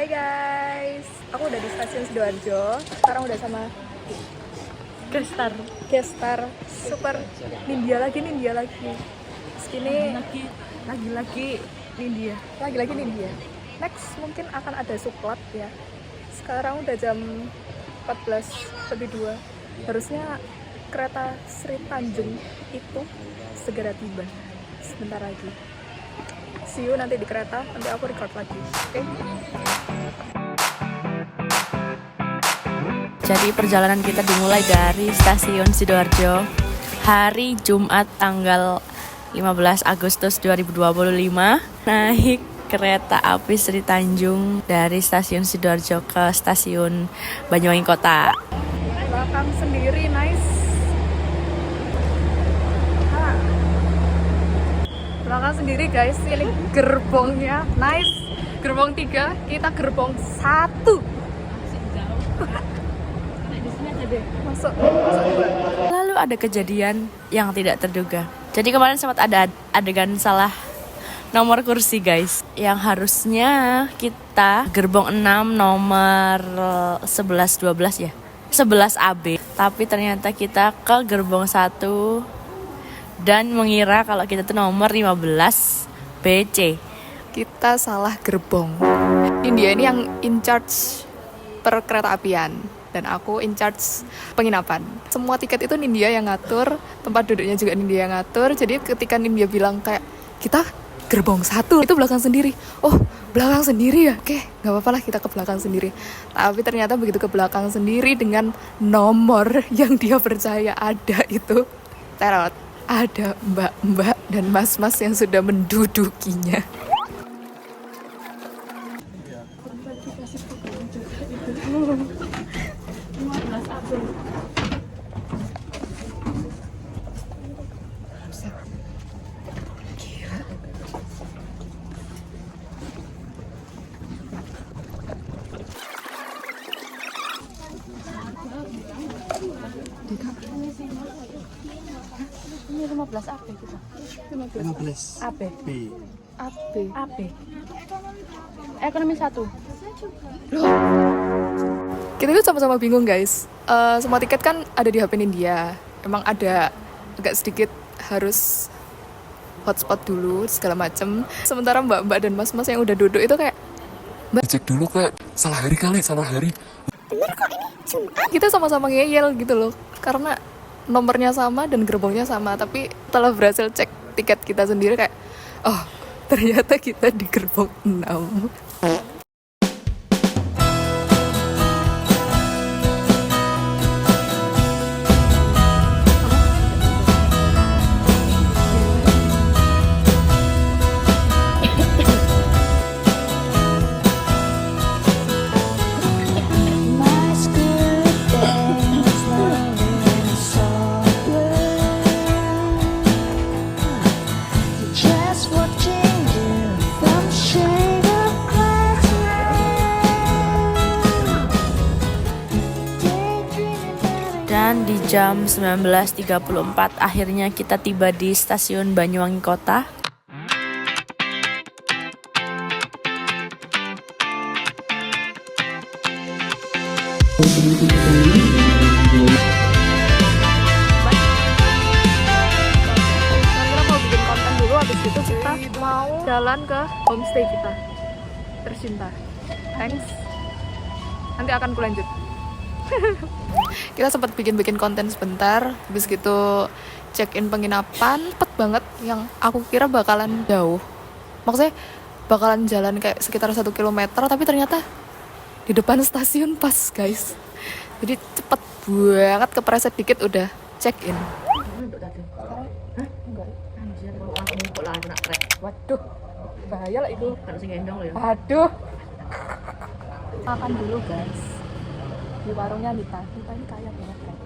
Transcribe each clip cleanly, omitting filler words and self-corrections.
Hai guys, aku udah di stasiun Sidoarjo. Sekarang udah sama Gestar super Nindya lagi. Sini Lagi-lagi Nindya. Next mungkin akan ada suklat ya. Sekarang udah jam 14:02. Harusnya kereta Sri Tanjung itu segera tiba. Sebentar lagi. See you nanti di kereta, nanti aku record lagi. Oke? Jadi perjalanan kita dimulai dari stasiun Sidoarjo hari Jumat tanggal 15 Agustus 2025. Naik kereta api Sri Tanjung dari stasiun Sidoarjo ke stasiun Banyuwangi Kota. Belakang sendiri, nice. Belakang sendiri guys, ini gerbongnya nice. Gerbong 3, kita gerbong 1. Masuk 2. Lalu ada kejadian yang tidak terduga. Jadi kemarin sempat ada adegan salah nomor kursi guys. Yang harusnya kita gerbong 6 nomor 11-12 ya. 11 AB. Tapi ternyata kita ke gerbong 1 dan mengira kalau kita tuh nomor 15 BC. Kita salah gerbong. India ini yang in charge per kereta apian dan aku in charge penginapan. Semua tiket itu Nindya yang ngatur, tempat duduknya juga Nindya yang ngatur. Jadi ketika Nindya bilang kayak kita gerbong 1, itu belakang sendiri. Oh, belakang sendiri ya? Oke, gak apa-apa lah kita ke belakang sendiri. Tapi ternyata begitu ke belakang sendiri dengan nomor yang dia percaya ada itu, terot. Ada mbak-mbak dan mas-mas yang sudah mendudukinya. Ini 15 AB kita. 15 AB. B. AB. Ekonomi 1. Kita itu sama-sama bingung guys. Semua tiket kan ada di HP Nindya. Emang ada agak sedikit harus hotspot dulu segala macem. Sementara mbak-mbak dan mas-mas yang udah duduk itu kayak Cek dulu kayak salah hari. bener kok ini Jumat. Kita sama-sama ngeyel gitu loh. Karena nomornya sama dan gerbongnya sama. Tapi setelah berhasil cek tiket kita sendiri kayak, oh ternyata kita di gerbong 6. Dan di jam 19.34 akhirnya kita tiba di stasiun Banyuwangi Kota. Kita mau bikin konten dulu, habis itu kita mau jalan ke homestay kita tercinta. Thanks. Nanti akan kulanjut. Kita sempat bikin konten sebentar, habis gitu check-in penginapan, cepet banget. Yang aku kira bakalan jauh, maksudnya bakalan jalan kayak sekitar 1 kilometer, tapi ternyata di depan stasiun pas guys. Jadi cepet banget, kepreset dikit udah check-in. Waduh, bahaya lah itu. Aduh. Makan dulu guys di warungnya Lita ini kaya banget kan.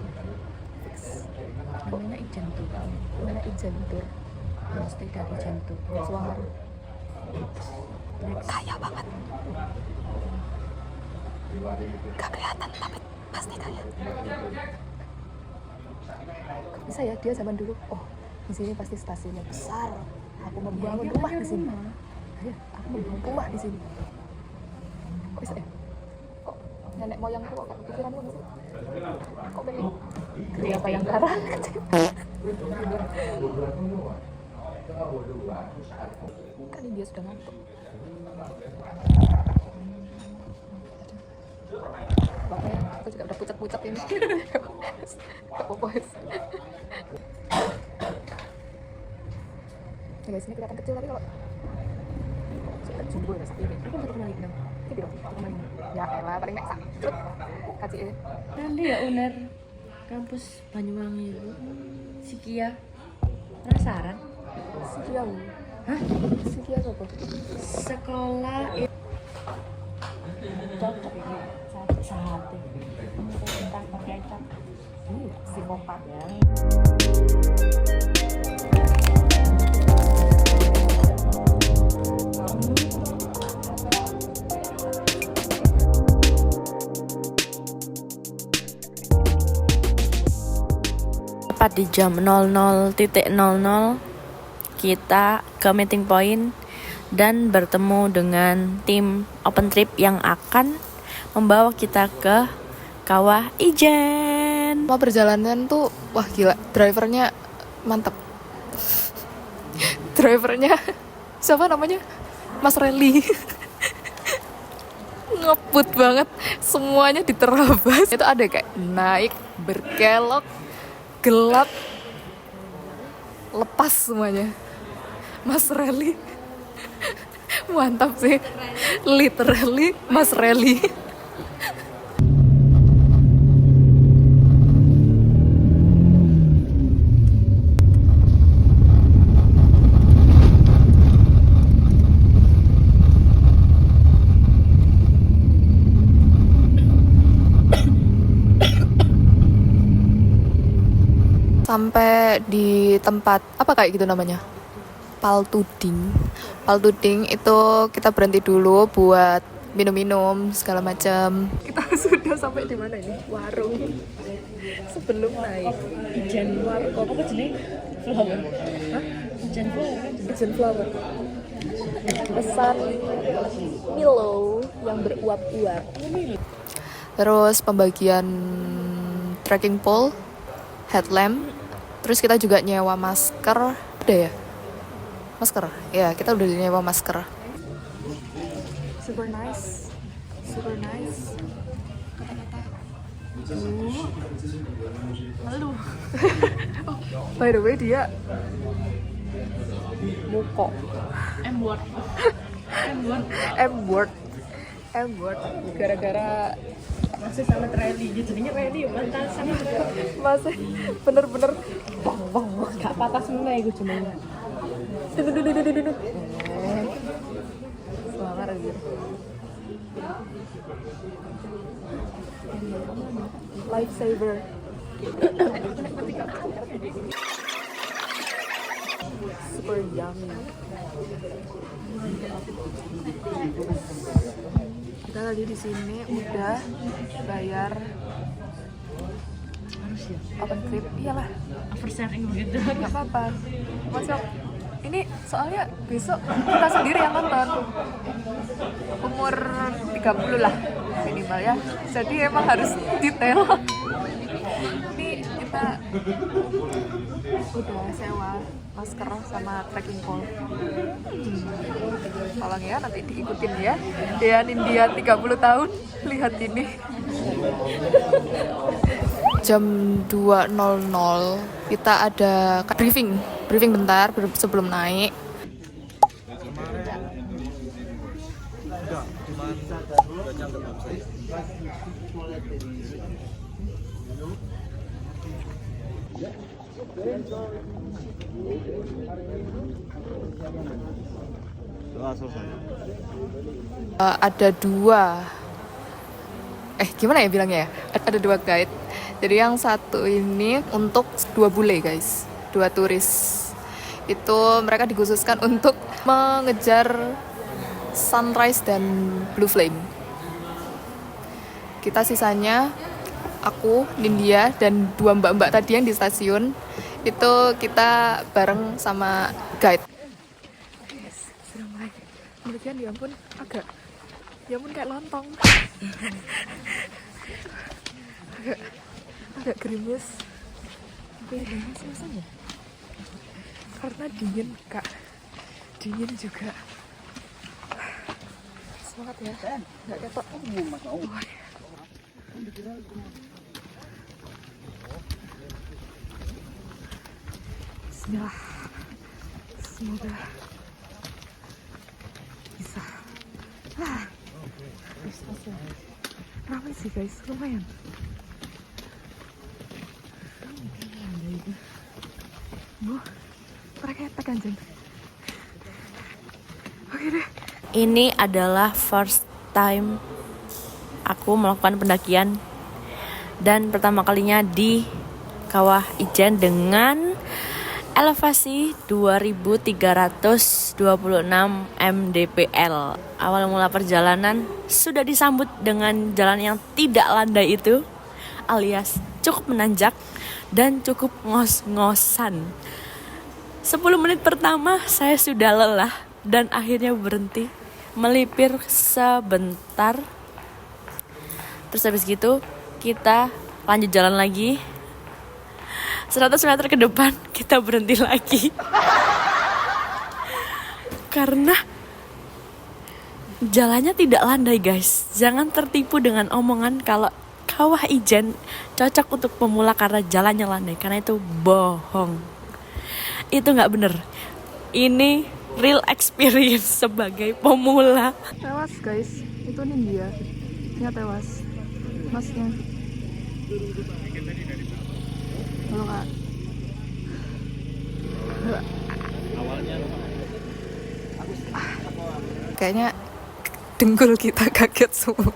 Namanya Ijen tuh. Namanya Ijen Tur. Mesti dari Ijen tuh. Suara kaya banget. Gak kelihatan tapi pasti kaya. Kok bisa ya dia zaman dulu? Oh, di sini pasti stasiunnya besar. Aku membangun rumah di sini. Ayo, aku membangun rumah di sini. bisa ya? Kok nenek moyangku kok kepikiran lu sih? Kok pengen Gria Bayangkara? Kan dia sudah ngantuk. Bapaknya aku juga udah pucat-pucat ini. Gak apa-apa. Ya guys, ini kelihatan kecil tapi kalau sudah jumbo ya sapi ini. Ini kan 1,5. Ini dong, 1,5. Ya elah, paling nek sak. Kaci ini. Nanti ya UNER kampus Banyuwangi itu Sikia penasaran Sikia. hah? Sikia apa? Sekolah cocok ini sehati tentang pakai kecap Psikopat ya. tepat di jam 00.00 kita ke meeting point dan bertemu dengan tim open trip yang akan membawa kita ke Kawah Ijen. Semua perjalanan tuh wah gila, drivernya mantap. Drivernya siapa namanya? Mas Reli. Ngebut banget, semuanya diterabas. Itu ada kayak naik, berkelok, gelap, lepas semuanya. Mas Reli mantap sih, literally Mas Reli. Sampai di tempat apa kayak gitu namanya, Paltuding. Paltuding itu kita berhenti dulu buat minum-minum segala macam. Kita sudah sampai di mana ini? Warung. Sebelum naik Ijen warkop apa jenis flower? Hah? Ijen flower. Ijen flower. Pesan Milo yang beruap-uap. Terus pembagian trekking pole, headlamp. Terus kita juga nyewa masker. Udah ya? Masker? Ya, kita udah nyewa masker. Super nice. Super nice. Kata-kata Malu. Oh, by the way dia muko. M-word. M-word. Gara-gara Masih sama rally, jadinya rally mantan sama masih bener-bener bang gak patah semua ya gue cuma duduk semangat aja lifesaver. Super yummy. Kita tadi di sini udah bayar open trip, iyalah. oversharing gitu. Nggak apa-apa, masuk. Ini soalnya besok kita sendiri yang nonton. Umur 30 lah minimal ya. Jadi emang harus detail. Ini kita udah sewa masker sama trekking pole. Tolong ya nanti diikutin ya. Dean India 30 tahun, lihat ini. Jam 2.00 kita ada briefing bentar sebelum naik. Ada dua gimana ya bilangnya ya, ada dua guide. Jadi yang satu ini untuk 2 bule guys, 2 turis. Itu mereka dikhususkan untuk mengejar sunrise dan blue flame. Kita sisanya, aku, Nindya, dan 2 mbak-mbak tadi yang di stasiun, itu kita bareng sama guide. Yes, sudah mulai. Demikian ya ampun, agak Ya ampun kayak lontong. agak gerimis. Tapi rasanya. Karena dingin kak. Dingin juga. Semangat ya. Nggak ketok. Bismillah. Semoga bisa. Ramai sih guys, lumayan. Mereka etek anjing. Oke deh. Ini adalah first time aku melakukan pendakian dan pertama kalinya di Kawah Ijen dengan elevasi 2326 mdpl. Awal mula perjalanan sudah disambut dengan jalan yang tidak landai itu, alias cukup menanjak dan cukup ngos-ngosan. 10 menit pertama saya sudah lelah dan akhirnya berhenti, melipir sebentar. Terus habis gitu kita lanjut jalan lagi. 100 meter ke depan kita berhenti lagi. Karena jalannya tidak landai guys. Jangan tertipu dengan omongan kalau Kawah Ijen cocok untuk pemula karena jalannya landai. Karena itu bohong. Itu gak bener. Ini real experience sebagai pemula. Tewas guys, itu Nindya. Dia tewas. Masnya. Halo kak. Kayaknya dengkul kita kaget semua.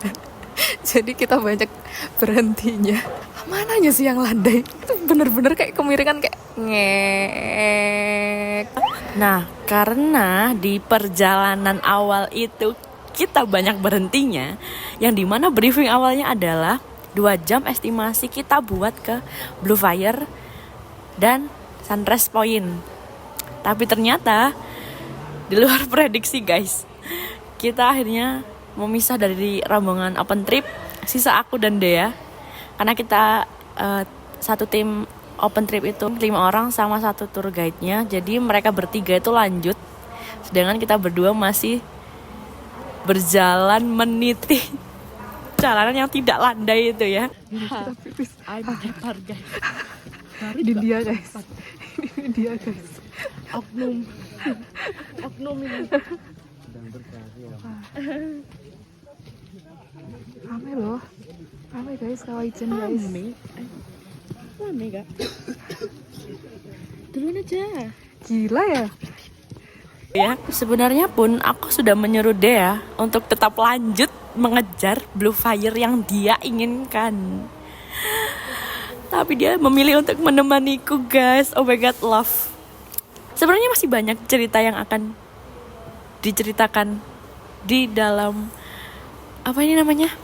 Jadi kita banyak berhentinya. Mananya sih yang landai? Itu bener-bener kayak kemiringan kayak ngek. Nah, karena di perjalanan awal itu kita banyak berhentinya, yang dimana briefing awalnya adalah 2 jam estimasi kita buat ke Blue Fire dan Sunrise Point. Tapi ternyata di luar prediksi guys. Kita akhirnya memisah dari rombongan open trip, sisa aku dan Dea. Karena kita satu tim open trip itu 5 orang sama 1 tour guide-nya. Jadi mereka bertiga itu lanjut, sedangkan kita berdua masih berjalan meniti jalanan yang tidak landai itu ya. I'm depar guys. Ini dia guys. Ini dia guys. Oknum ini. Rame loh. Rame guys, Kawah Ijen guys. Rame gak? Duluan aja. Gila ya. Ya, sebenarnya pun aku sudah menyuruh Dea untuk tetap lanjut mengejar Blue Fire yang dia inginkan. Tapi dia memilih untuk menemaniku guys. Oh my god, love. Sebenarnya masih banyak cerita yang akan diceritakan di dalam apa ini namanya?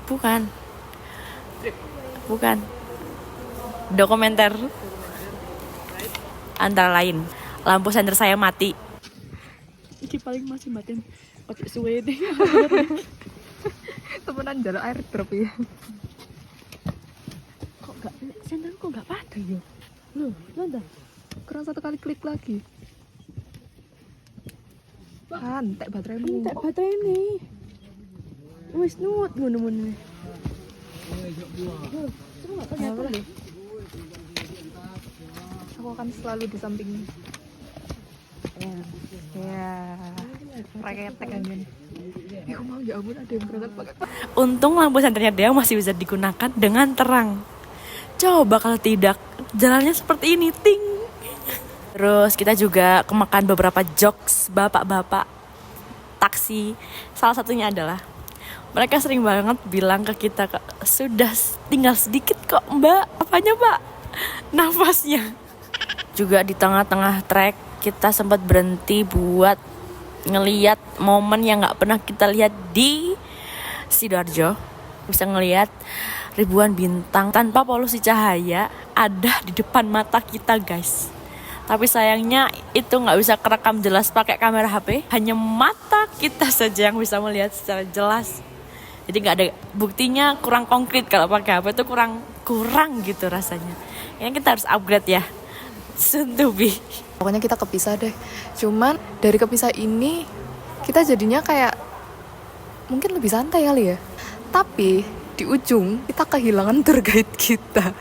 Bukan. Dokumenter. Antara lain, lampu senter saya mati. Ini paling masih matiin pakai suwe deh. Temenan jalan air drop ya. Senter kok nggak pada ya? Loh, nonton. Kurang 1 kali klik lagi. Entek bateraimu. Entek baterai ini. Wis nuwut ngono-ngono. Aku akan selalu di samping. Ya. Raketek anjir. Aku mau ya ampun ada yang berangkat pakai. Untung lampu senternya dia masih bisa digunakan dengan terang. Coba kalau tidak, jalannya seperti ini, ting. Terus kita juga kemakan beberapa jokes bapak-bapak taksi. Salah satunya adalah mereka sering banget bilang ke kita, sudah tinggal sedikit kok mbak, apanya mbak? Nafasnya. Juga di tengah-tengah trek kita sempat berhenti buat ngeliat momen yang gak pernah kita lihat di Sidoarjo. Bisa ngeliat ribuan bintang tanpa polusi cahaya ada di depan mata kita guys. Tapi sayangnya itu nggak bisa kerekam jelas pakai kamera HP. Hanya mata kita saja yang bisa melihat secara jelas. Jadi nggak ada buktinya, kurang konkret. Kalau pakai HP itu kurang gitu rasanya. Yang kita harus upgrade ya. Soon to be. Pokoknya kita kepisah deh. Cuman dari kepisah ini kita jadinya kayak mungkin lebih santai kali ya. Tapi di ujung kita kehilangan tour guide kita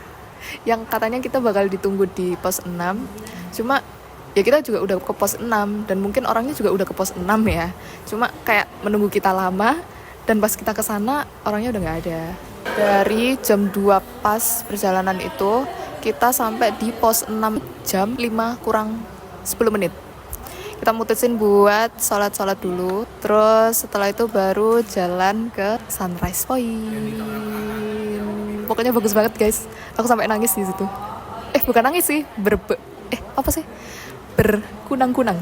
yang katanya kita bakal ditunggu di pos 6. Cuma ya kita juga udah ke pos 6 dan mungkin orangnya juga udah ke pos 6 ya. Cuma kayak menunggu kita lama dan pas kita kesana orangnya udah nggak ada. Dari jam 2 pas perjalanan itu kita sampai di pos 6 jam 5 kurang 10 menit. Kita mutusin buat sholat dulu. Terus setelah itu baru jalan ke Sunrise Point. Pokoknya bagus banget guys. Aku sampai nangis di situ. Bukan nangis sih, apa sih? Berkunang-kunang.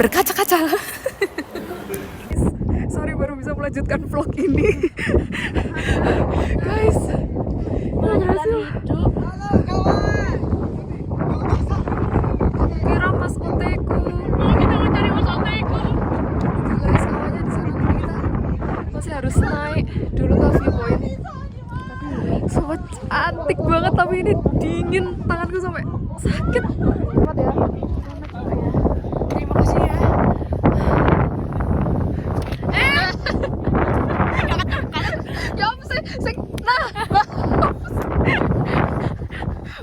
Berkaca-kaca. Sorry baru bisa melanjutkan vlog ini. Guys, berhasil. Kira pas oteku. Kita mau cari mas oteku. Guys, awalnya di sana kita masih harus naik dulu ke viewpoint. Sobat cantik banget tapi ini dingin, tanganku sampai sakit. Selamat ya. Terima kasih ya. Ya apa sih? Nah.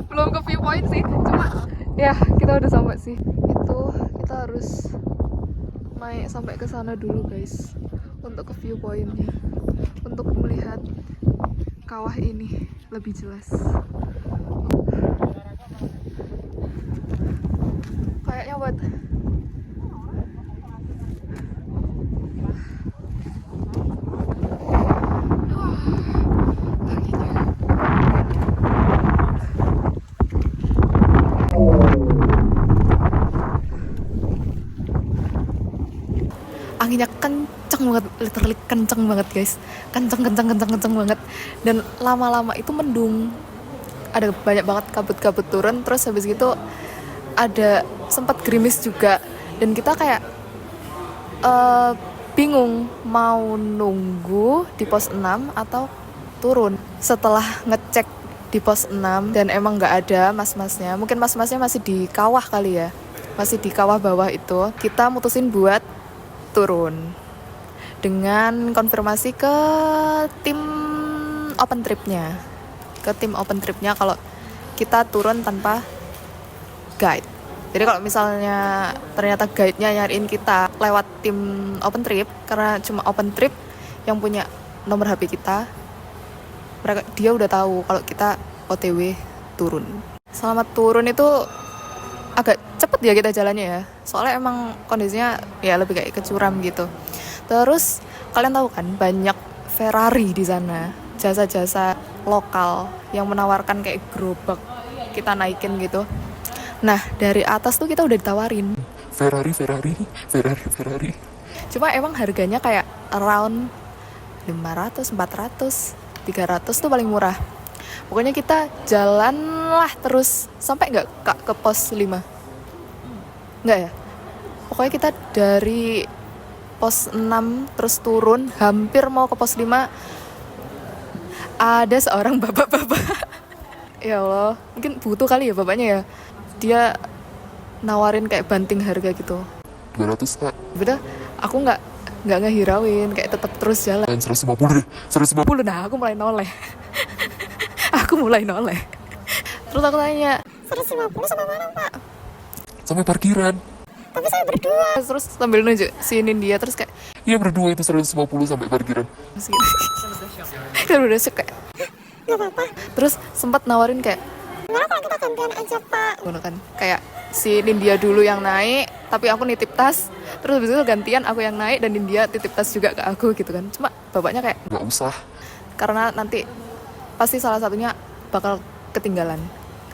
Belum ke viewpoint sih, cuma ya kita udah sampai sih. Itu kita harus naik sampai ke sana dulu guys untuk ke viewpointnya, untuk melihat kawah ini lebih jelas. Kayaknya buat anginnya kenceng banget, literally kenceng banget guys, kenceng banget, dan lama-lama itu mendung, ada banyak banget kabut-kabut turun, terus habis gitu ada sempat gerimis juga, dan kita kayak bingung mau nunggu di pos 6 atau turun. Setelah ngecek di pos 6 dan emang nggak ada mas-masnya, mungkin mas-masnya masih di kawah kali ya, masih di kawah bawah itu, kita mutusin buat turun dengan konfirmasi ke tim open tripnya, kalau kita turun tanpa guide. Jadi kalau misalnya ternyata guide-nya nyariin kita lewat tim open trip, karena cuma open trip yang punya nomor HP kita, dia udah tahu kalau kita OTW turun. Selama turun itu agak cepet ya kita jalannya ya, soalnya emang kondisinya ya lebih kayak kecuram gitu. Terus kalian tahu kan banyak Ferrari di sana, jasa-jasa lokal yang menawarkan kayak gerobak kita naikin gitu. Nah dari atas tuh kita udah ditawarin Ferrari. Cuma emang harganya kayak around 500, 400, 300 tuh paling murah. Pokoknya kita jalanlah terus sampai nggak ke pos 5? Nggak ya? Pokoknya kita dari pos 6 terus turun, hampir mau ke pos 5. Ada seorang bapak-bapak. Ya Allah, mungkin butuh kali ya bapaknya ya. Dia nawarin kayak banting harga gitu. 200 kak. Udah, aku nggak ngehirauin, kayak tetap terus jalan. 150 deh, 150. Nah, aku mulai noleh. Terus aku tanya, 150 sama mana pak? Sampai parkiran. Tapi saya berdua. Terus sambil nunjuk sinin dia, terus kayak Iya berdua itu 150 sampai parkiran. Kan udah shock kayak nggak apa-apa. Terus sempat nawarin kayak gimana kalau kita gantian aja pak? Gono kan, kayak si Nindya dulu yang naik, tapi aku nitip tas. Terus habis itu gantian aku yang naik dan Nindya titip tas juga ke aku gitu kan. Cuma bapaknya kayak Nggak usah. karena nanti pasti salah satunya bakal ketinggalan.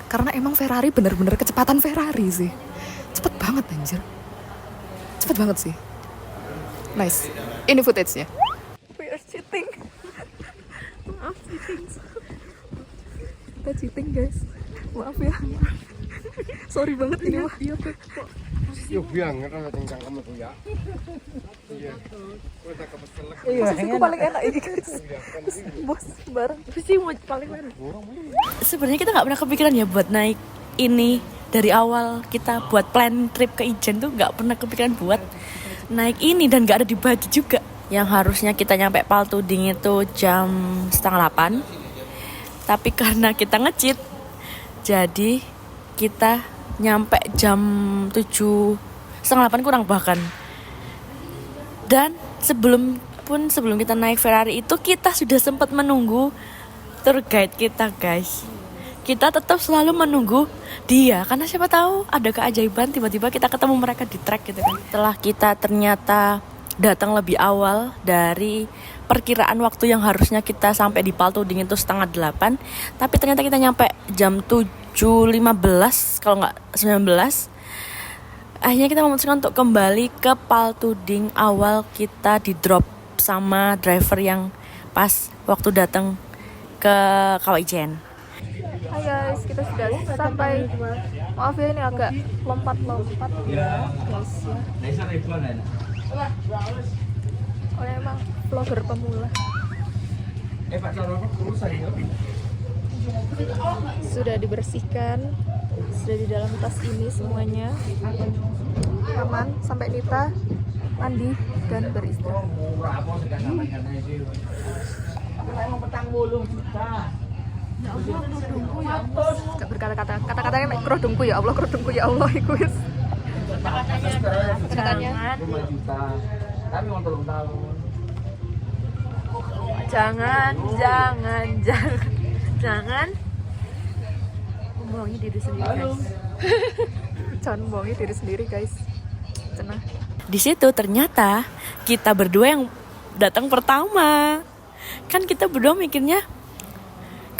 Karena emang Ferrari bener-bener kecepatan Ferrari sih. Cepet banget anjir. Cepet banget sih. Nice. Ini footage-nya. We are cheating. Maaf cheating. Kita cheating guys. Maaf ya. Sorry banget ini mah. Yo biang ngerasa cengkang kamu tuh ya. Iya. Udah kepeselek. Posisiku paling enak ini guys. Bos bareng. Sih mau paling mana? Sebenarnya kita nggak pernah kepikiran ya buat naik ini. Dari awal kita buat plan trip ke Ijen tuh nggak pernah kepikiran buat naik ini dan nggak ada dibagi juga. Yang harusnya kita nyampe Paltuding itu jam 7:30, tapi karena kita nge-cheat, jadi kita nyampe jam 7:30 kurang bahkan. Dan sebelum kita naik Ferrari itu kita sudah sempat menunggu tour guide kita guys. Kita tetap selalu menunggu dia karena siapa tahu ada keajaiban tiba-tiba kita ketemu mereka di track gitu kan. Setelah kita ternyata datang lebih awal dari perkiraan waktu yang harusnya kita sampai di Paltuding itu 7:30, tapi ternyata kita nyampe jam 7:15 kalau nggak 19. Akhirnya kita memutuskan untuk kembali ke Paltuding awal kita di drop sama driver yang pas waktu datang ke Kawijen. Hai guys, kita sudah sampai. Maaf ya ini agak lompat-lompat ya guys ya. Oleh emang vlogger pemula. Sudah dibersihkan, sudah di dalam tas ini semuanya. Aman sampai Nita mandi dan beristirahat. Gak berkata-kata, kata-katanya mek kerodongku ya Allah, kerodongku ya Allah iku wis. Kata-katanya jangan membohongi diri sendiri guys. Jangan membohongi diri sendiri guys. Cenah. Di situ ternyata kita berdua yang datang pertama. Kan kita berdua mikirnya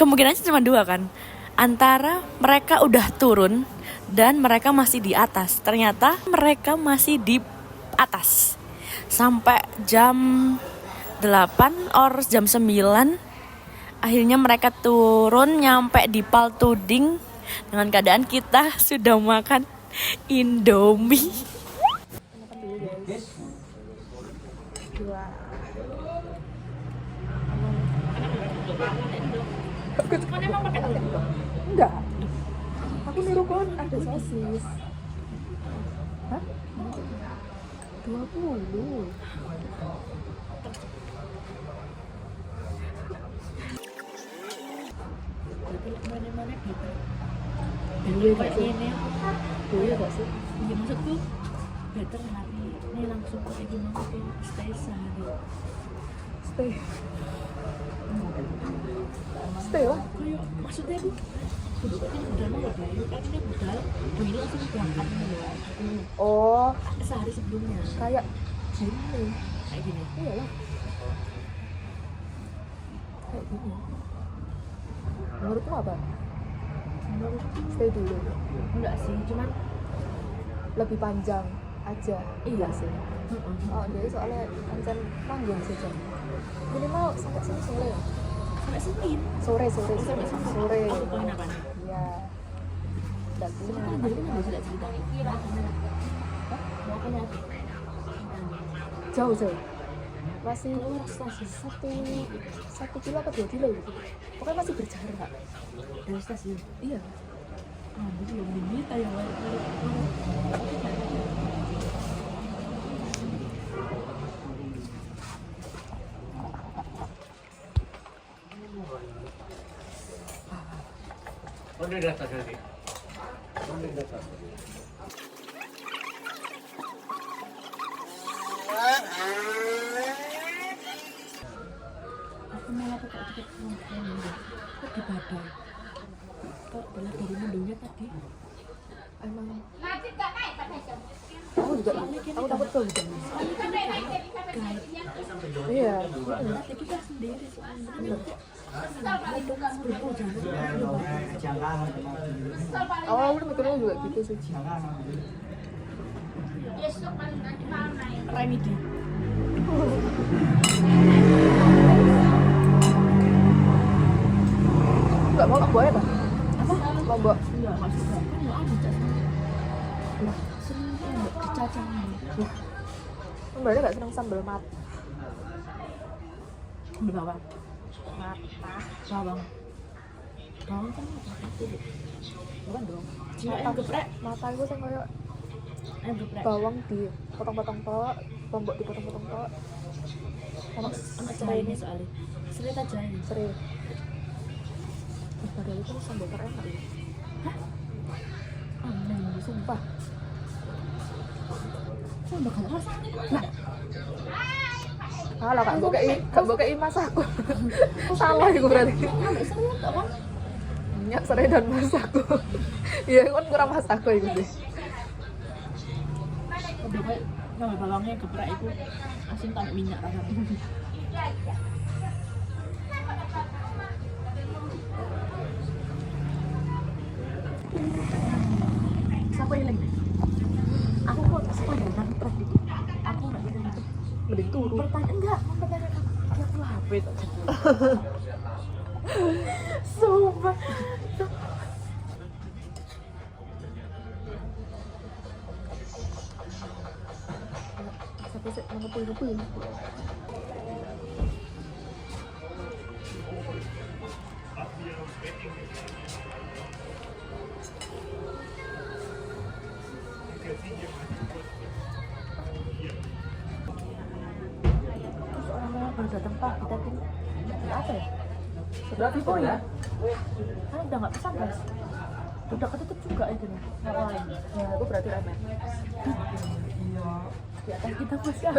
kemungkinannya cuma 2 kan. Antara mereka udah turun dan mereka masih di atas. Ternyata mereka masih di atas. Sampai jam 8 or jam 9 akhirnya mereka turun nyampe di Paltuding dengan keadaan kita sudah makan Indomie. Enggak. Aku niru kon ada sosis. Hah? 20. Dulu kayak gini. Dulu gak sih? Iya maksudku better hari ini langsung kayak gimana tuh stay sehari. Stay lah. Kayak maksudnya aku budaknya udah mau kan ini budal dulu langsung berangkat nih. Oh, Sehari sebelumnya kayak gini. kayak gini. Iyalah. Kayak gini. Menurutmu apa? Menurutku Stay dulu. enggak sih, cuman Lebih panjang aja. iya sih. Oh, jadi soalnya ancam panggung saja. Minimal sampai sini sore ya? sampai Senin. Sore. Sore. Oh, penginapan. Iya. Dan ini Kan dari kan sudah cerita. Mau kena jauh. Masih keluar stasiun 1 kilo atau 2 kilo gitu. Pokoknya masih berjarak. dari stasiun. Iya. Itu belum diminta ya balik. Udah data tadi. Udah data. Aku malah pakai tiket nonton kok di Badang. Kok belah dari Mendungnya tadi. Emang aku juga aku takut ke hujan. Iya. Nanti kita sendiri soalnya. Awal-awal mikirnya juga gitu sih. Remedi. Enggak mau buaya tak? Apa? Lombok. Enggak maksudnya kan enggak ada Mbaknya nggak seneng sambal mat. Di bawah. Bawang. Bawang kan bukan dong. Mata geprek. Mata itu sing koyo Geprek. bawang dipotong-potong tok, lombok dipotong-potong tok. Ono Ini soalnya. Serit aja ini. seri. Padahal itu sambal terenak ya. Aneh, sumpah. Sumpah kan rasanya. Nah, Alah gak mbokei masakku. Salah iku berarti. ambek serit apa? Minyak serai dan masakku. Iya kan kurang masakku iku sih. Udah kayak sama bawangnya geprek itu asin tanpa minyak rasanya. Siapa yang lagi? Aku kok sepanjang trek itu. Aku nggak bisa itu. Mending turu. Pertanyaan enggak, mempertanyakan aku HP saja. Sumpah. Siapa sih ngepul-ngepul. Orang baru datang pagi tadi. Apa ya? Berarti Oh ya? Kan udah nggak pesan guys. Udah ketutup juga itu nih. Ngapain? Ya, itu berarti remen. Di atas kita bos ya.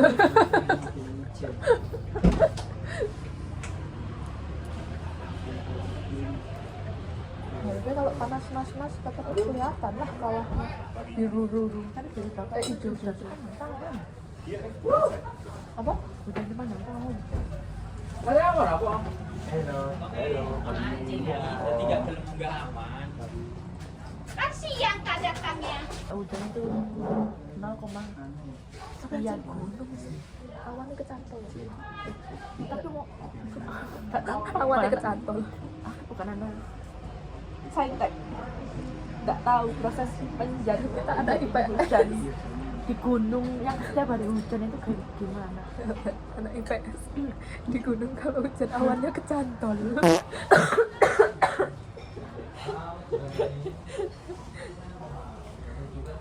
Harusnya kalau panas mas tetap kelihatan lah kalau biru-biru. Kan dari bapak Hijau sudah sudah. tangan. Apa? Udah di mana tangan? Kan siang kadakannya. Hujan itu 0, sekian gunung sih. Awannya kecantol. Tapi mau Gak tahu awannya kecantol. bukan anu. Saintek. Gak tahu proses penjadi kita ada di Hujan di gunung yang setiap hari hujan itu kayak gimana? anak IPS di gunung kalau hujan awannya kecantol.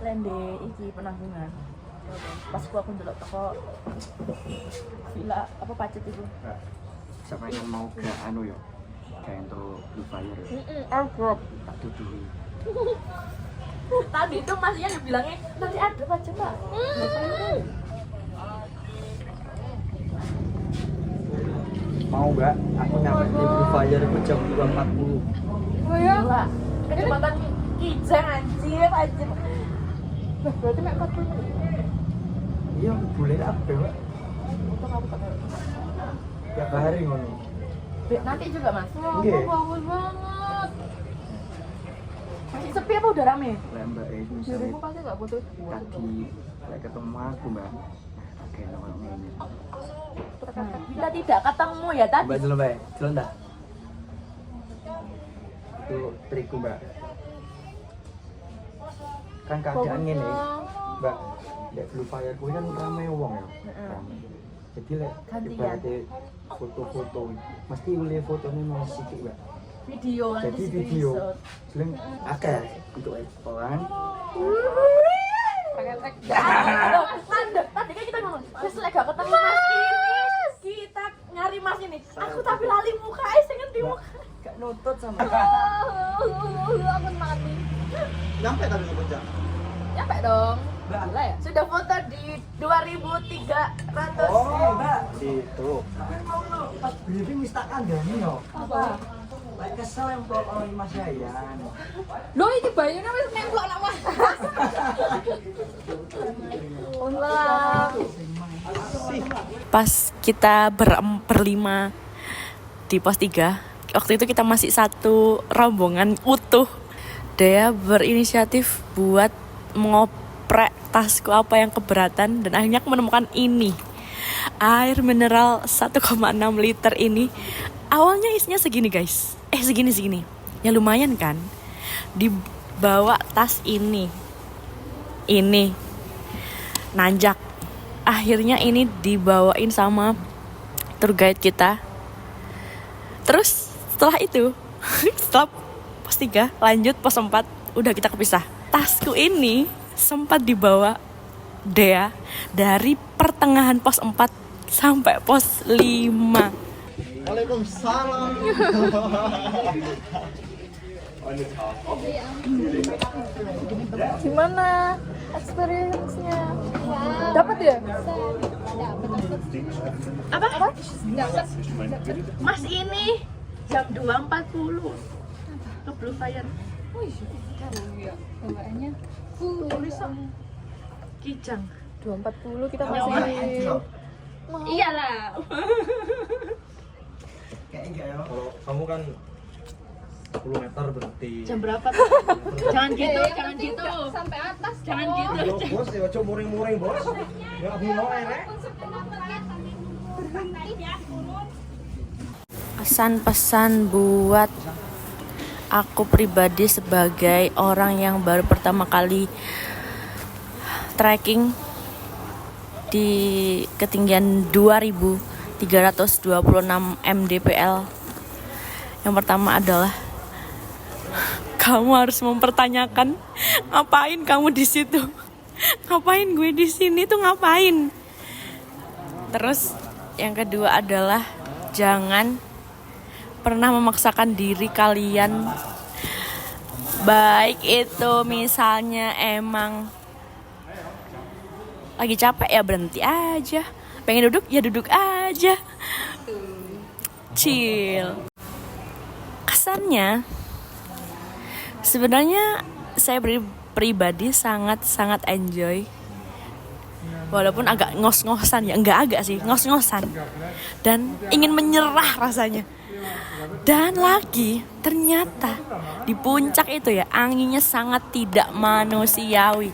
Lende iki penanggungan. Pas aku ndelok toko villa apa pacet itu. Siapa yang mau ke anu yo? Kayak untuk Blue Fire ya? Airdrop. Tak tutupi. Tadi itu Mas Ian yang bilangnya nanti ada pacet Pak. Mau mbak? Aku nyampe di Blue Fire itu jam 2.40. Oh ya? Gila. Kecepatan kijang anjir. Lah, berarti mek 40 menit. Iya, boleh apa mbak? Untuk aku tak tahu. Tiap hari ngono. Nanti juga Mas. Nggih. Bagus banget. Masih sepi apa udah rame? Lah mbak itu misalnya Dirimu pasti gak butuh tadi kayak ketemu aku mbak. Oke, namanya ini. Kita tidak ketemu ya tadi. Mbak jalan mbak, jalan dah. Itu trikku mbak. Kan keadaan ini, mbak. Dek Blue Fire kuwi kan rame wong ya. Rame. Jadi lek Gantian. ibaratnya foto-foto, mesti oleh fotonya mau sikit mbak. Video nanti Jadi video, screenshot. selain akeh untuk eksporan. Pakai Loh, Anda, tadi kan kita ngomong, terus lek gak ketemu Mas ini, kita nyari Mas ini. Aku tapi lali muka, saya ngerti muka. Gak nutut sama. Aku mati. Nyampe tadi ngebocah. Nyampe dong. Gila ya? Sudah foto di 2.300. Oh, mbak. Itu. Pas briefing wis tak kandhani yo. Apa? Lek kesel yang kok ono Mas Yayan. Loh, ini bayunya wis nemplok nak Mas. Ulang. Pas kita berlima di pos 3, waktu itu kita masih satu rombongan utuh. Dea berinisiatif buat ngoprek tasku apa yang keberatan dan akhirnya aku menemukan ini. Air mineral 1,6 liter ini. Awalnya isinya segini guys. Segini. Ya lumayan kan. Dibawa tas ini. nanjak. Akhirnya ini dibawain sama tour guide kita. Terus setelah itu setelah pos 3 lanjut pos 4 udah kita kepisah. Tasku ini sempat dibawa Dea dari pertengahan pos 4 sampai pos 5. Waalaikumsalam. Gimana experience-nya? Dapat ya? Apa? Mas ini jam 2.40 ke Blue Fire. Kijang 2.40 kita masih iyalah. Kalau kamu kan 10 meter berhenti. Jam berapa tuh? Jangan gitu, jangan gitu. Sampai atas. Jangan gitu. Yo bos, ya coba muring-muring bos. Ya bino rek. Pesan-pesan buat aku pribadi sebagai orang yang baru pertama kali trekking di ketinggian 2326 mdpl. Yang pertama adalah kamu harus mempertanyakan ngapain kamu di situ, ngapain gue di sini tuh ngapain. Terus yang kedua adalah jangan pernah memaksakan diri kalian, baik itu misalnya emang lagi capek ya berhenti aja, pengen duduk ya duduk aja, chill. Kesannya sebenarnya saya pribadi sangat-sangat enjoy, walaupun agak ngos-ngosan ya, enggak agak sih, ngos-ngosan dan ingin menyerah rasanya. Dan lagi ternyata di puncak itu ya anginnya sangat tidak manusiawi.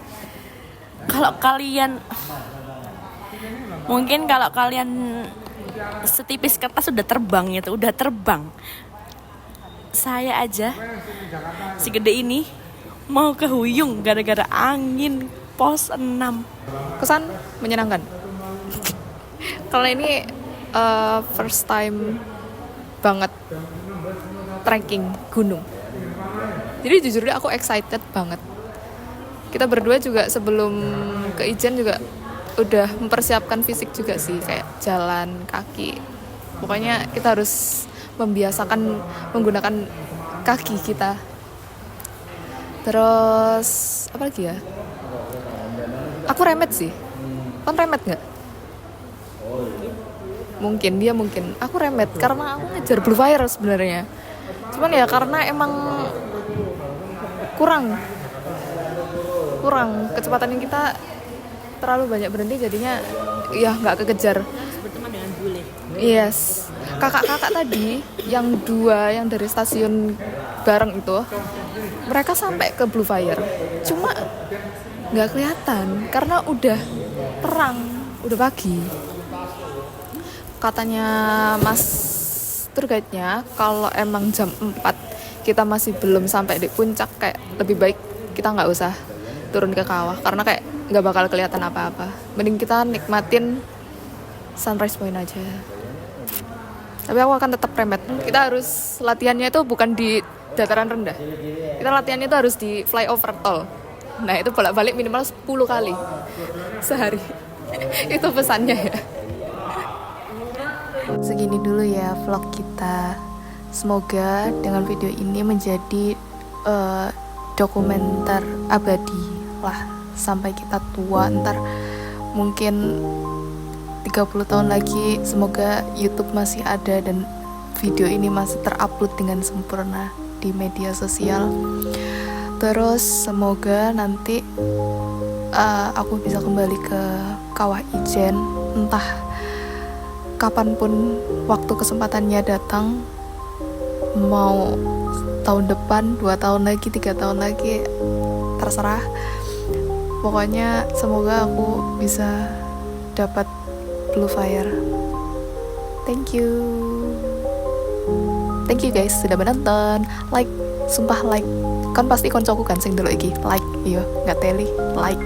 Kalau kalian mungkin kalau kalian setipis kertas udah terbang itu, udah terbang. Saya aja segede ini mau kehuyung gara-gara angin pos 6. kesan menyenangkan. Kalau ini first time banget trekking gunung. Jadi jujur deh aku excited banget. Kita berdua juga sebelum ke Ijen juga udah mempersiapkan fisik juga sih, kayak jalan kaki. Pokoknya kita harus membiasakan menggunakan kaki kita. Terus apa lagi ya? Aku remet sih. Kan remet nggak? Mungkin dia mungkin. Aku remet karena aku ngejar Blue Fire sebenarnya. Cuman ya karena emang kurang kecepatan yang kita terlalu banyak berhenti, jadinya ya nggak kekejar. Berteman dengan bule. Yes, kakak-kakak tadi yang 2 yang dari stasiun bareng itu, mereka sampai ke Blue Fire, cuma nggak kelihatan karena udah terang, udah pagi. Katanya Mas tour guide-nya kalau emang jam 4 kita masih belum sampai di puncak, kayak lebih baik kita nggak usah turun ke kawah karena kayak nggak bakal kelihatan apa-apa. Mending kita nikmatin sunrise point aja. Tapi aku akan tetap remet. Kita harus latihannya itu bukan di dataran rendah. Kita latihannya itu harus di flyover tol. Nah itu bolak-balik minimal 10 kali sehari. Itu pesannya ya. Segini dulu ya vlog kita. Semoga dengan video ini menjadi dokumenter abadi lah sampai kita tua, ntar mungkin 30 tahun lagi semoga YouTube masih ada dan video ini masih terupload dengan sempurna di media sosial. Terus semoga nanti aku bisa kembali ke Kawah Ijen, entah kapanpun waktu kesempatannya datang, mau tahun depan, 2 tahun lagi, 3 tahun lagi, terserah. Pokoknya semoga aku bisa dapat Blue Fire. Thank you guys sudah menonton. Like, sumpah like. Kan pasti koncoku kan sing dulu iki. Like, iya, nggak teli. Like.